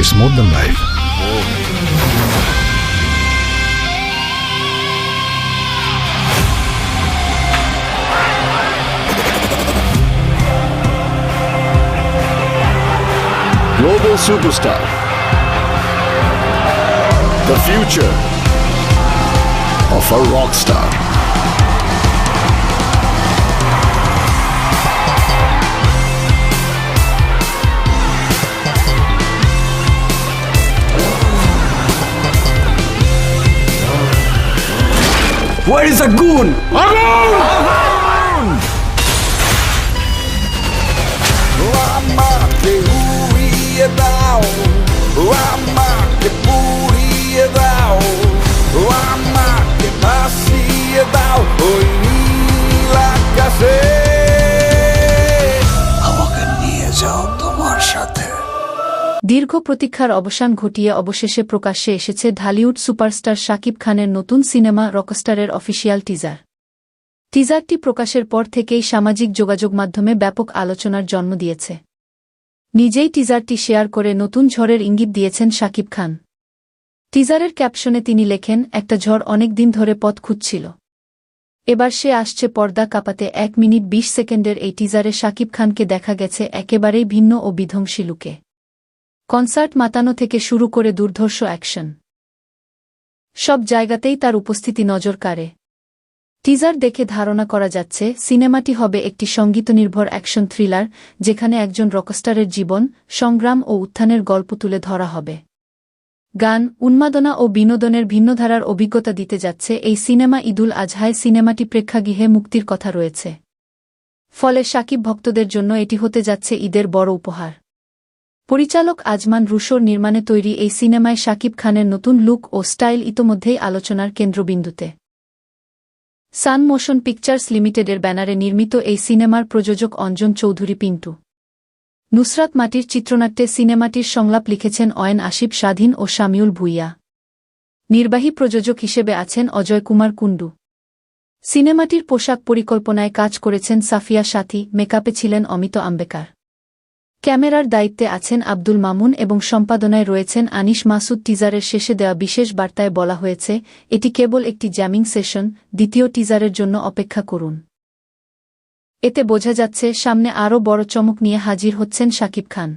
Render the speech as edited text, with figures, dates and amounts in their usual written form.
is more than life. Global superstar. The future of a rock star. Where is Agun? আমাকে নিয়ে যাও তোমার সাথে। দীর্ঘ প্রতীক্ষার অবসান ঘটিয়ে অবশেষে প্রকাশ্যে এসেছে ঢালিউড সুপারস্টার শাকিব খানের নতুন সিনেমা রকস্টারের অফিসিয়াল টিজার। টিজারটি প্রকাশের পর থেকেই সামাজিক যোগাযোগ মাধ্যমে ব্যাপক আলোচনার জন্ম দিয়েছে। নিজেই টিজারটি শেয়ার করে নতুন ঝড়ের ইঙ্গিত দিয়েছেন শাকিব খান। টিজারের ক্যাপশনে তিনি লেখেন, একটা ঝড় অনেক দিন ধরে পথ খুঁজছিল, এবার সে আসছে পর্দা কাঁপাতে। 1 মিনিট 20 সেকেন্ডের এই টিজারে শাকিব খানকে দেখা গেছে একেবারেই ভিন্ন ও বিধ্বংসী লুকে। কনসার্ট মাতানো থেকে শুরু করে দুর্ধর্ষ অ্যাকশন, সব জায়গাতেই তার উপস্থিতি নজর কাড়ে। টিজার দেখে ধারণা করা যাচ্ছে সিনেমাটি হবে একটি সঙ্গীতনির্ভর অ্যাকশন থ্রিলার, যেখানে একজন রকস্টারের জীবন, সংগ্রাম ও উত্থানের গল্প তুলে ধরা হবে। গান, উন্মাদনা ও বিনোদনের ভিন্নধারার অভিজ্ঞতা দিতে যাচ্ছে এই সিনেমা। ঈদুল আজহায় সিনেমাটি প্রেক্ষাগৃহে মুক্তির কথা রয়েছে, ফলে শাকিব ভক্তদের জন্য এটি হতে যাচ্ছে ঈদের বড় উপহার। পরিচালক আজমান রুশোর নির্মাণে তৈরি এই সিনেমায় শাকিব খানের নতুন লুক ও স্টাইল ইতোমধ্যেই আলোচনার কেন্দ্রবিন্দুতে। সান মোশন পিকচার্স লিমিটেডের ব্যানারে নির্মিত এই সিনেমার প্রযোজক অঞ্জন চৌধুরী পিন্টু। নুসরাত মাটির চিত্রনাট্যে সিনেমাটির সংলাপ লিখেছেন অয়ন আসিফ স্বাধীন ও শামিউল ভুইয়া। নির্বাহী প্রযোজক হিসেবে আছেন অজয় কুমার কুণ্ডু। সিনেমাটির পোশাক পরিকল্পনায় কাজ করেছেন সাফিয়া সাথী, মেকআপে ছিলেন অমিত আম্বেকার, ক্যামেরার দায়িত্বে আছেন আব্দুল মামুন এবং সম্পাদনায় রয়েছেন আনিস মাসুদ। টিজারের শেষে দেওয়া বিশেষ বার্তায় বলা হয়েছে, এটি কেবল একটি জ্যামিং সেশন, দ্বিতীয় টিজারের জন্য অপেক্ষা করুন। এতে বোঝা যাচ্ছে সামনে আরও বড় চমক নিয়ে হাজির হচ্ছেন শাকিব খান।